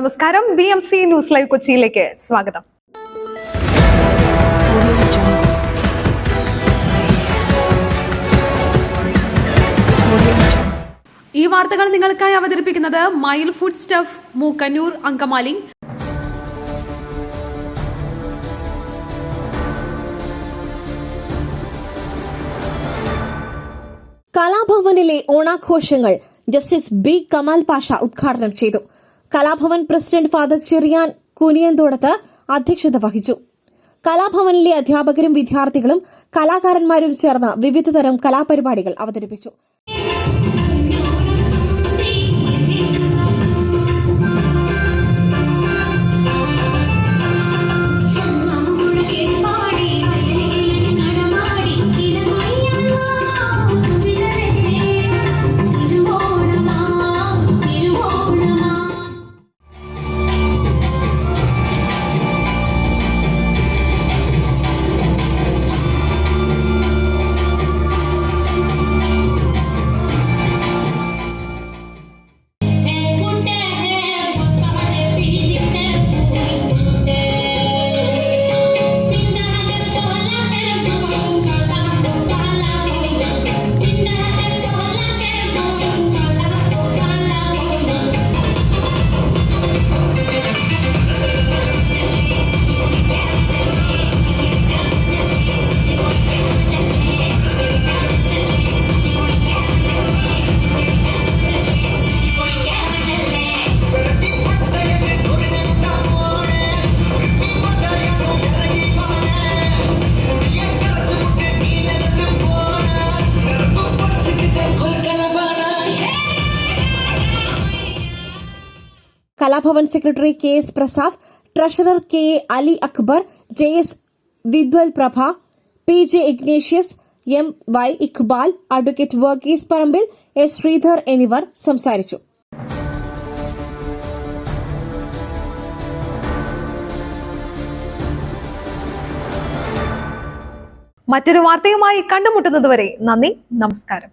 നമസ്കാരം, BMC news live കൊച്ചിയിലേക്ക് സ്വാഗതം. ഈ വാർത്തകൾ നിങ്ങൾക്കായി അവതരിപ്പിക്കുന്നത് mile food stuff, Mookkannoor, Angamaly. കലാഭവനിലെ ഓണാഘോഷങ്ങൾ ജസ്റ്റിസ് ബി കമാൽ പാഷ ഉദ്ഘാടനം ചെയ്തു. കലാഭവൻ പ്രസിഡന്റ് ഫാദർ ചെറിയാൻ കുനിയന്തോടത്ത് അധ്യക്ഷത വഹിച്ചു. കലാഭവനിലെ അധ്യാപകരും വിദ്യാർത്ഥികളും കലാകാരന്മാരും ചേർന്ന് വിവിധതരം കലാപരിപാടികൾ അവതരിപ്പിച്ചു. Kalabhavan secretary KS Prasad, treasurer KA Ali Akbar, JS Vidwal Prabha, PJ Ignatius, MY Iqbal, advocate Varghese Parambil, S Sreedhar എന്നിവർ സംസാരിച്ചു. മറ്റൊരു വാർത്തയുമായി കണ്ടുമുട്ടുന്നതുവരെ നന്ദി, നമസ്കാരം.